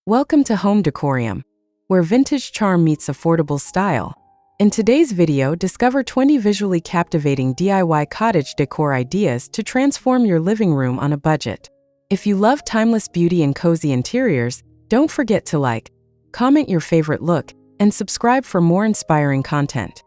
Welcome to Home Decorium, where vintage charm meets affordable style. In today's video, discover 20 visually captivating DIY cottage decor ideas to transform your living room on a budget. If you love timeless beauty and cozy interiors, don't forget to like, comment your favorite look, and subscribe for more inspiring content.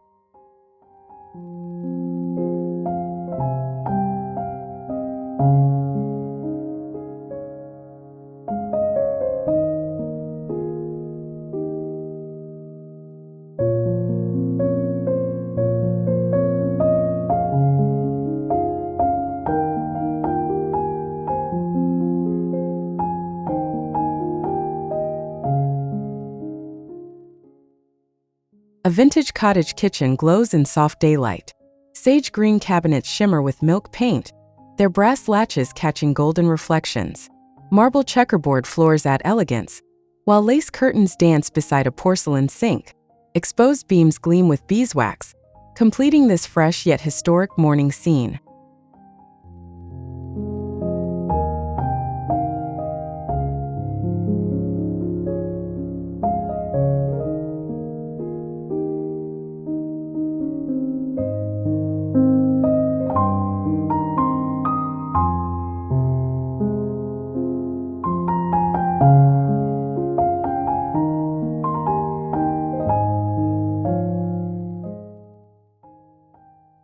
A vintage cottage kitchen glows in soft daylight. Sage green cabinets shimmer with milk paint, their brass latches catching golden reflections. Marble checkerboard floors add elegance, while lace curtains dance beside a porcelain sink. Exposed beams gleam with beeswax, completing this fresh yet historic morning scene.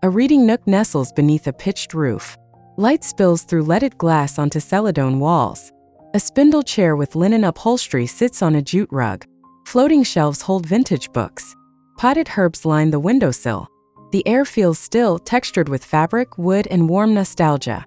A reading nook nestles beneath a pitched roof. Light spills through leaded glass onto celadone walls. A spindle chair with linen upholstery sits on a jute rug. Floating shelves hold vintage books. Potted herbs line the windowsill. The air feels still, textured with fabric, wood, and warm nostalgia.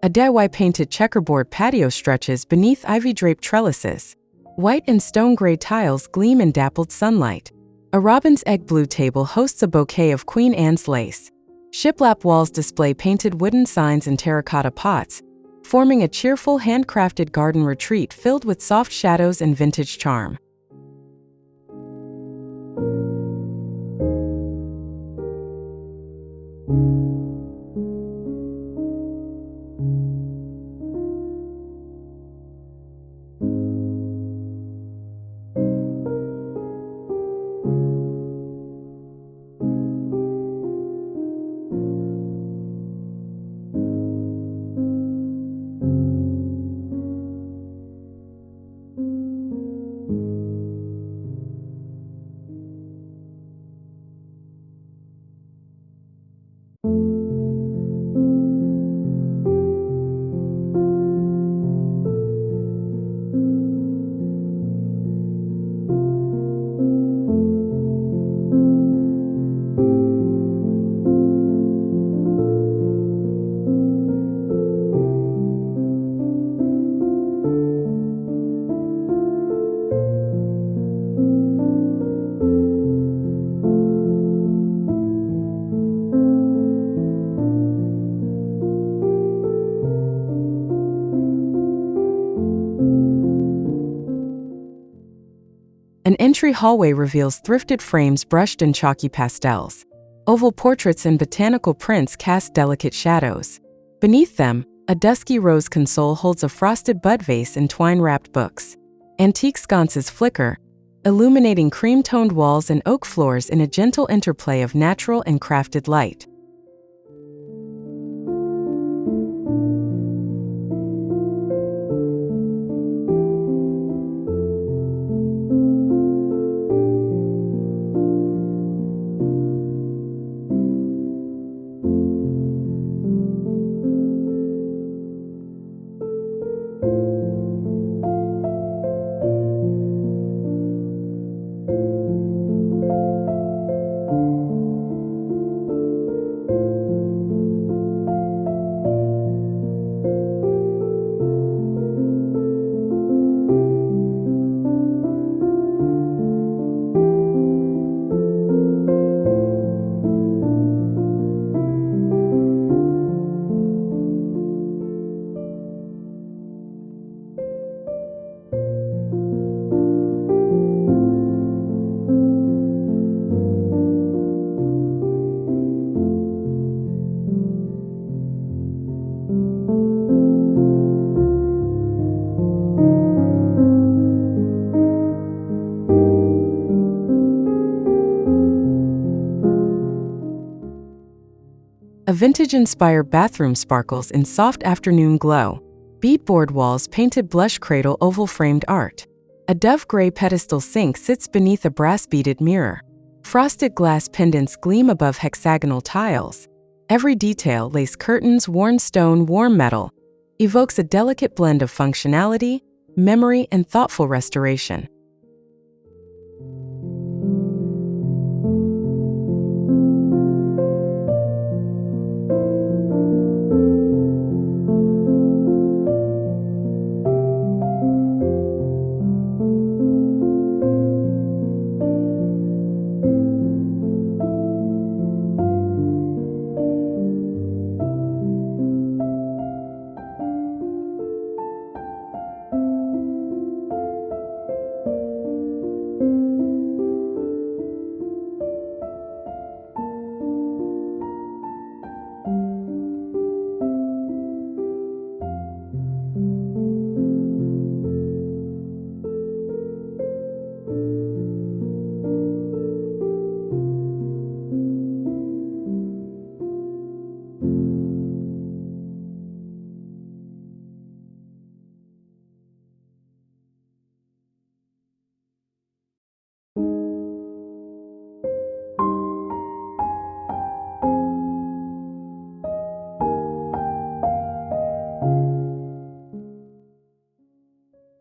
A DIY-painted checkerboard patio stretches beneath ivy-draped trellises. White and stone-gray tiles gleam in dappled sunlight. A robin's egg blue table hosts a bouquet of Queen Anne's lace. Shiplap walls display painted wooden signs and terracotta pots, forming a cheerful handcrafted garden retreat filled with soft shadows and vintage charm. An entry hallway reveals thrifted frames brushed in chalky pastels. Oval portraits and botanical prints cast delicate shadows. Beneath them, A dusky rose console holds a frosted bud vase and twine-wrapped books. Antique sconces flicker, illuminating cream-toned walls and oak floors in a gentle interplay of natural and crafted light. A vintage-inspired bathroom sparkles in soft afternoon glow. Beadboard walls painted blush cradle oval-framed art. A dove gray pedestal sink sits beneath a brass-beaded mirror. Frosted glass pendants gleam above hexagonal tiles. Every detail, lace curtains, worn stone, warm metal, evokes a delicate blend of functionality, memory, and thoughtful restoration.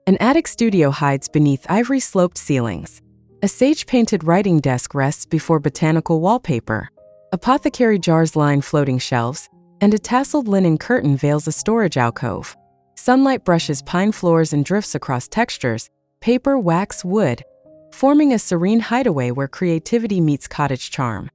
An attic studio hides beneath ivory-sloped ceilings. A sage-painted writing desk rests before botanical wallpaper. Apothecary jars line floating shelves, and a tasseled linen curtain veils a storage alcove. Sunlight brushes pine floors and drifts across textures, paper, wax, wood, forming a serene hideaway where creativity meets cottage charm.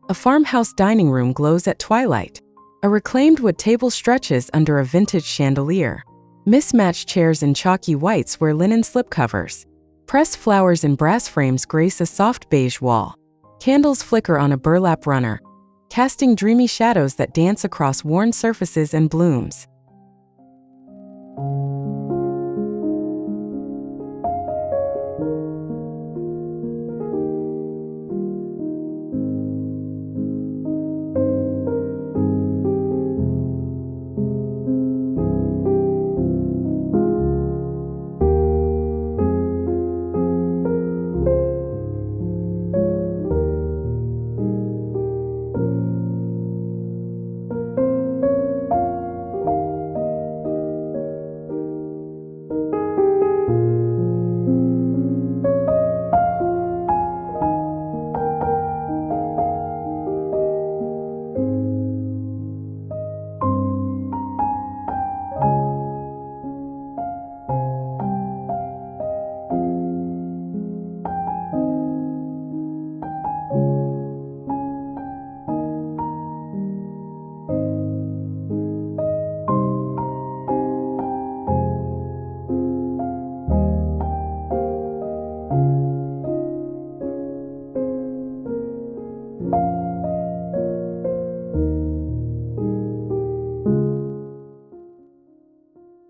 A farmhouse dining room glows at twilight. A reclaimed wood table stretches under a vintage chandelier. Mismatched chairs in chalky whites wear linen slipcovers. Pressed flowers in brass frames grace a soft beige wall. Candles flicker on a burlap runner, casting dreamy shadows that dance across worn surfaces and blooms.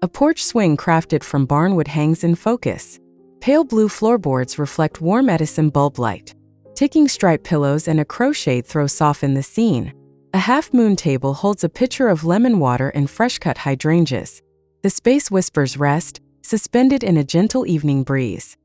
A porch swing crafted from barnwood hangs in focus. Pale blue floorboards reflect warm Edison bulb light. Ticking stripe pillows and a crocheted throw soften the scene. A half-moon table holds a pitcher of lemon water and fresh-cut hydrangeas. The space whispers rest, suspended in a gentle evening breeze.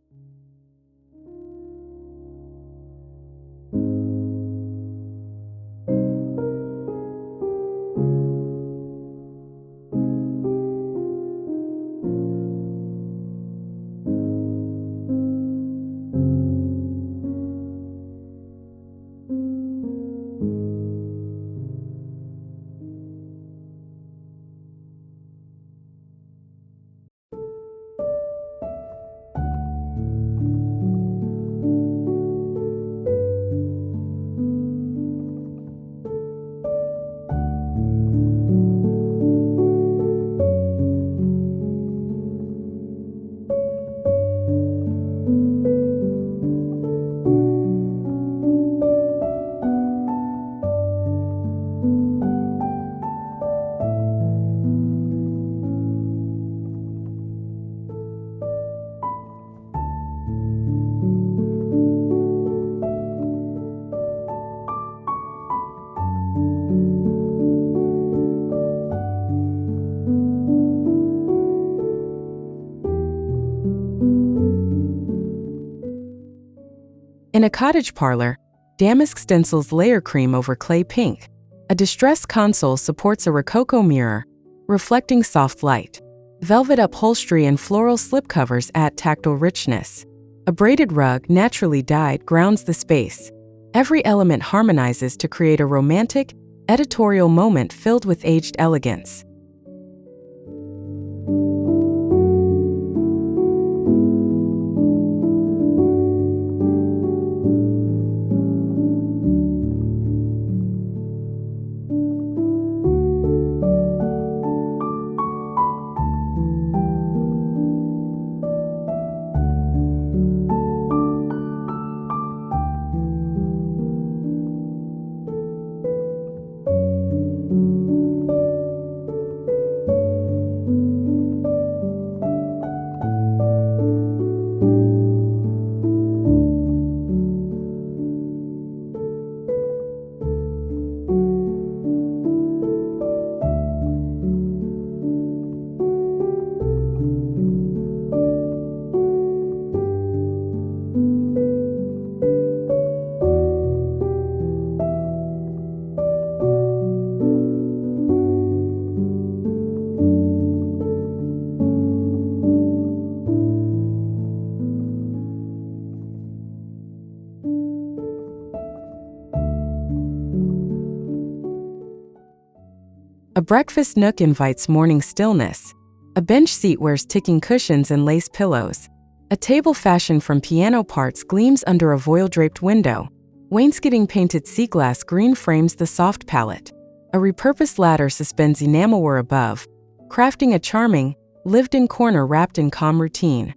In a cottage parlor, damask stencils layer cream over clay pink. A distressed console supports a rococo mirror, reflecting soft light. Velvet upholstery and floral slipcovers add tactile richness. A braided rug, naturally dyed, grounds the space. Every element harmonizes to create a romantic, editorial moment filled with aged elegance. A breakfast nook invites morning stillness. A bench seat wears ticking cushions and lace pillows. A table fashioned from piano parts gleams under a voile-draped window. Wainscoting painted sea glass green frames the soft palette. A repurposed ladder suspends enamelware above, crafting a charming, lived-in corner wrapped in calm routine.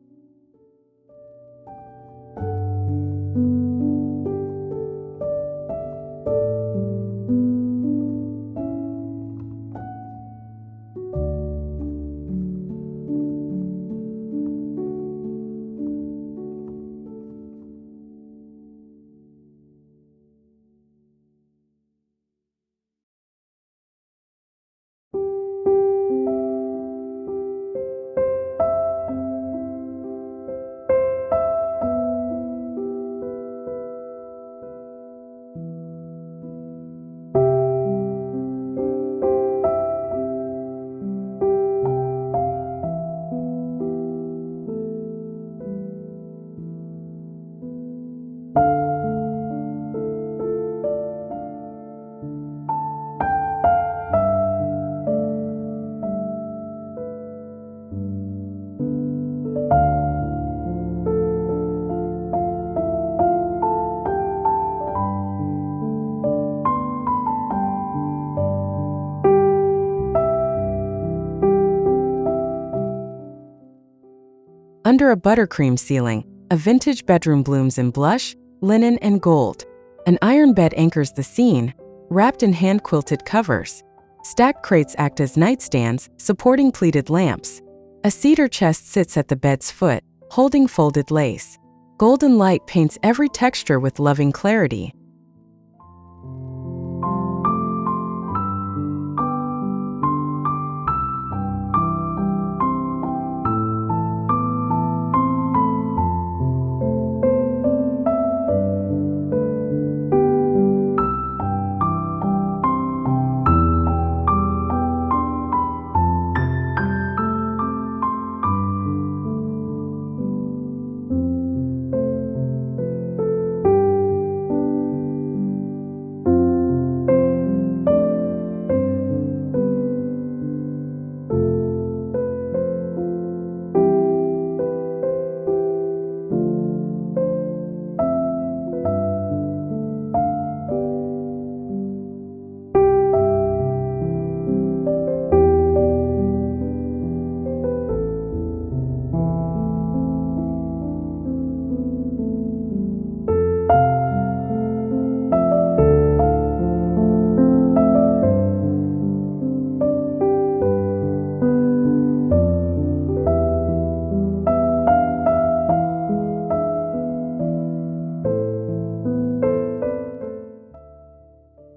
Under a buttercream ceiling, a vintage bedroom blooms in blush, linen, and gold. An iron bed anchors the scene, wrapped in hand-quilted covers. Stacked crates act as nightstands, supporting pleated lamps. A cedar chest sits at the bed's foot, holding folded lace. Golden light paints every texture with loving clarity.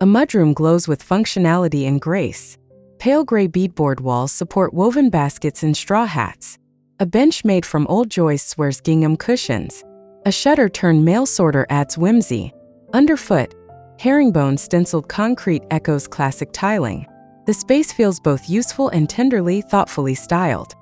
A mudroom glows with functionality and grace. Pale gray beadboard walls support woven baskets and straw hats. A bench made from old joists wears gingham cushions. A shutter-turned mail sorter adds whimsy. Underfoot, herringbone stenciled concrete echoes classic tiling. The space feels both useful and tenderly, thoughtfully styled.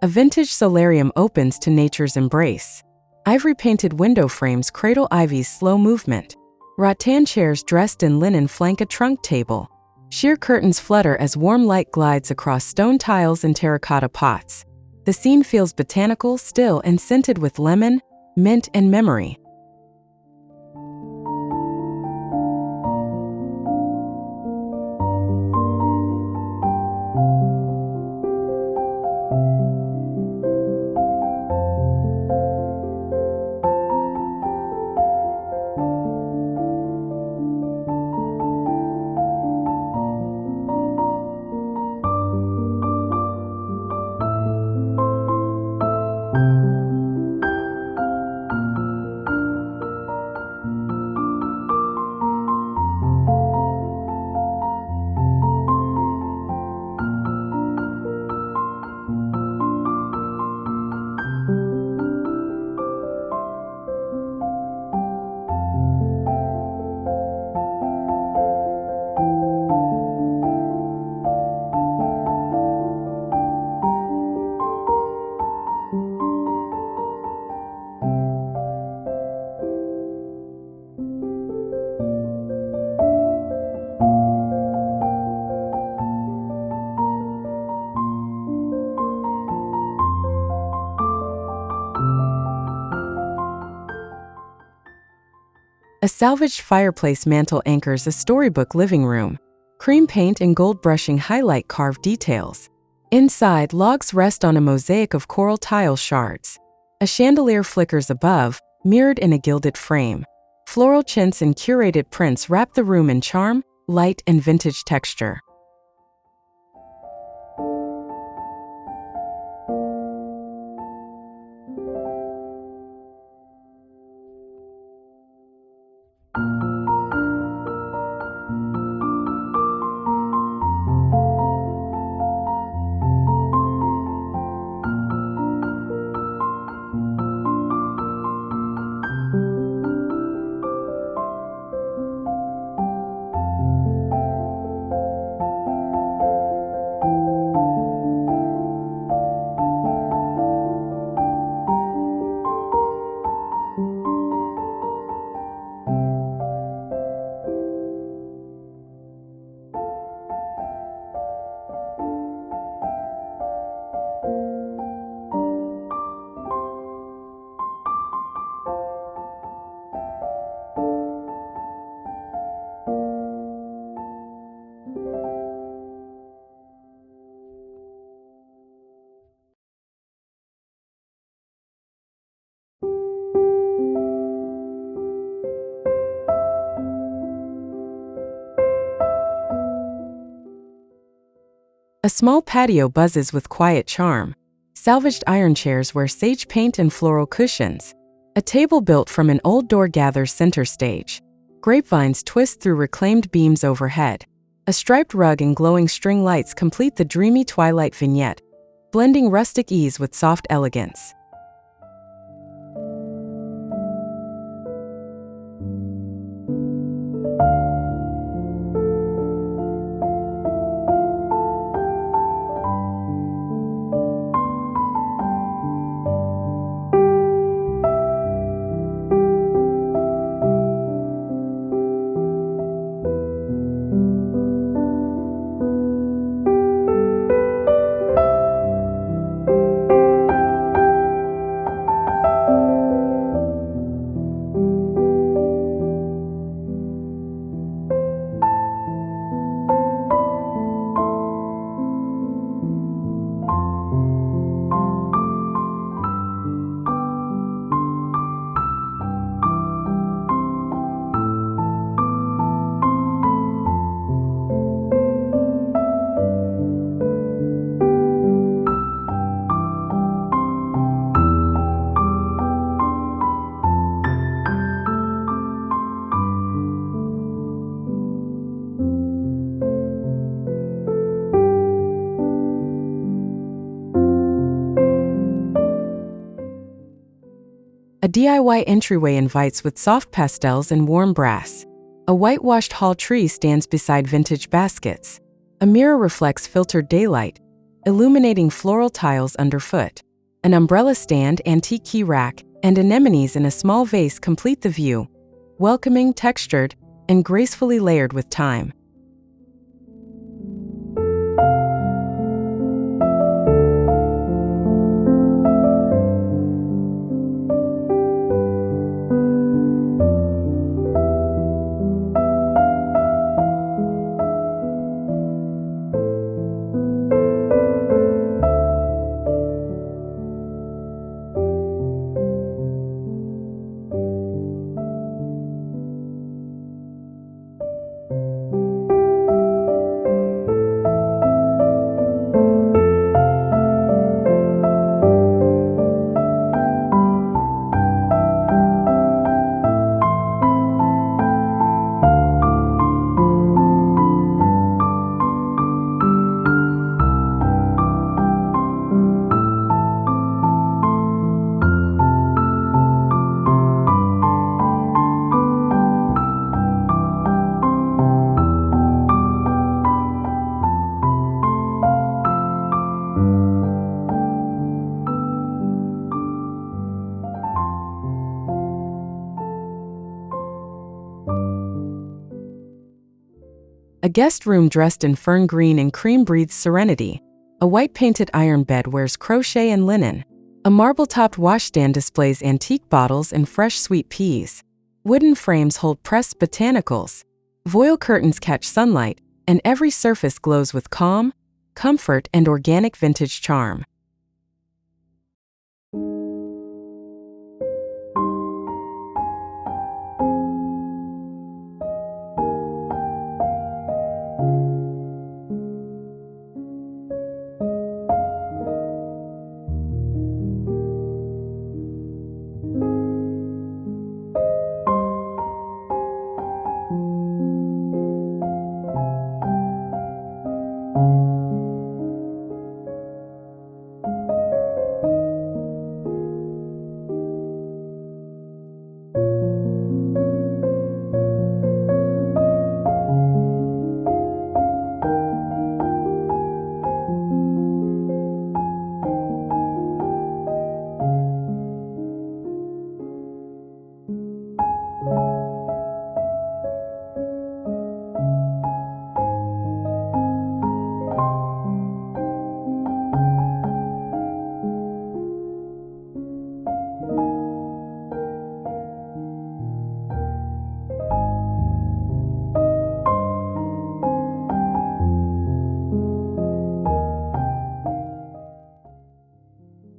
A vintage solarium opens to nature's embrace. Ivory-painted window frames cradle ivy's slow movement. Rattan chairs dressed in linen flank a trunk table. Sheer curtains flutter as warm light glides across stone tiles and terracotta pots. The scene feels botanical, still, and scented with lemon, mint, and memory. A salvaged fireplace mantel anchors a storybook living room. Cream paint and gold brushing highlight carved details. Inside, logs rest on a mosaic of coral tile shards. A chandelier flickers above, mirrored in a gilded frame. Floral chintz and curated prints wrap the room in charm, light, and vintage texture. A small patio buzzes with quiet charm. Salvaged iron chairs wear sage paint and floral cushions. A table built from an old door gathers center stage. Grapevines twist through reclaimed beams overhead. A striped rug and glowing string lights complete the dreamy twilight vignette, blending rustic ease with soft elegance. A DIY entryway invites with soft pastels and warm brass. A whitewashed hall tree stands beside vintage baskets. A mirror reflects filtered daylight, illuminating floral tiles underfoot. An umbrella stand, antique key rack, and anemones in a small vase complete the view, welcoming, textured, and gracefully layered with time. A guest room dressed in fern green and cream breathes serenity. A white-painted iron bed wears crochet and linen. A marble-topped washstand displays antique bottles and fresh sweet peas. Wooden frames hold pressed botanicals. Voile curtains catch sunlight, and every surface glows with calm, comfort, and organic vintage charm.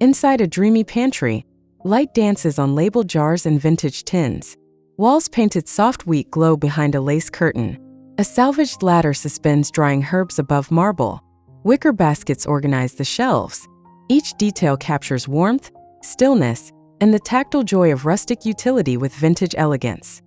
Inside a dreamy pantry, light dances on labeled jars and vintage tins. Walls painted soft wheat glow behind a lace curtain. A salvaged ladder suspends drying herbs above marble. Wicker baskets organize the shelves. Each detail captures warmth, stillness, and the tactile joy of rustic utility with vintage elegance.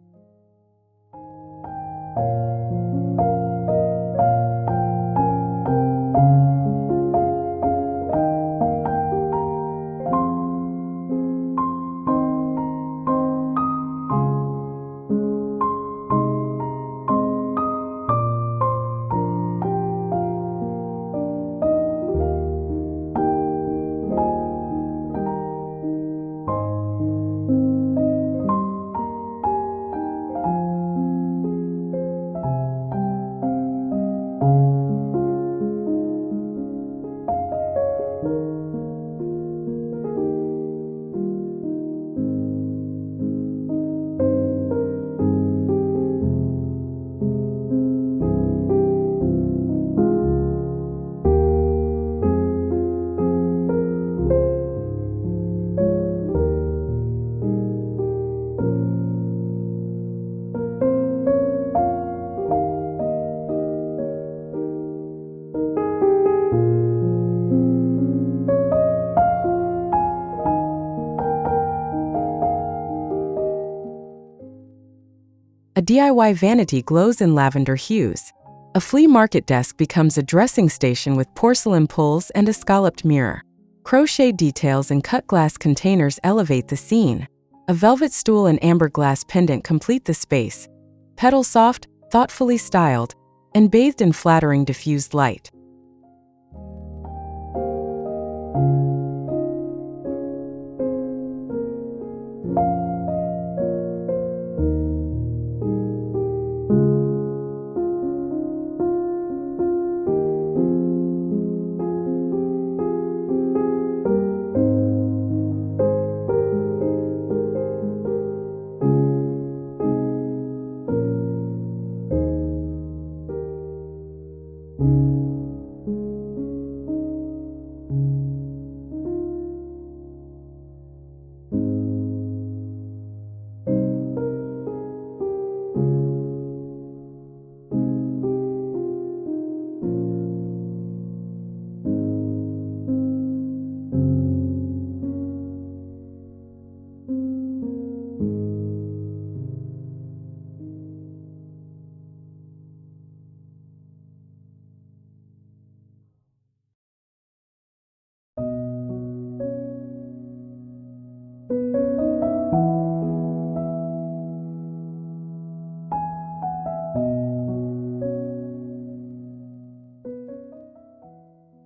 A DIY vanity glows in lavender hues. A flea market desk becomes a dressing station with porcelain pulls and a scalloped mirror. Crochet details in cut glass containers elevate the scene. A velvet stool and amber glass pendant complete the space. Petals soft, thoughtfully styled, and bathed in flattering diffused light.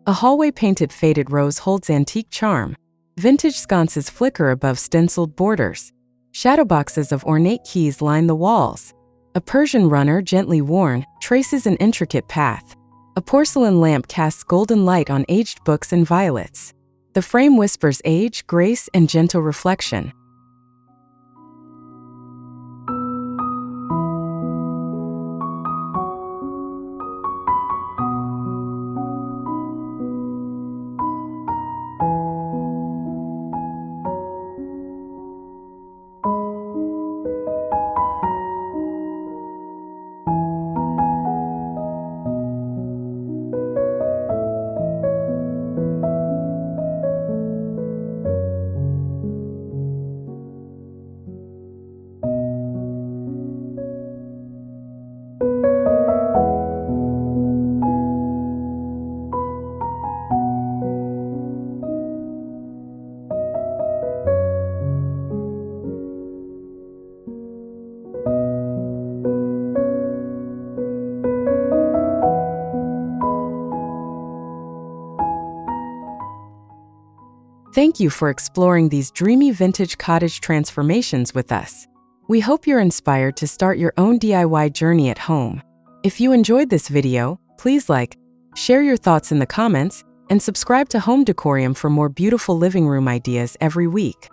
A hallway painted faded rose holds antique charm. Vintage sconces flicker above stenciled borders. Shadow boxes of ornate keys line the walls. A Persian runner, gently worn, traces an intricate path. A porcelain lamp casts golden light on aged books and violets. The frame whispers age, grace, and gentle reflection. Thank you for exploring these dreamy vintage cottage transformations with us. We hope you're inspired to start your own DIY journey at home. If you enjoyed this video, please like, share your thoughts in the comments, and subscribe to Home Decorium for more beautiful living room ideas every week.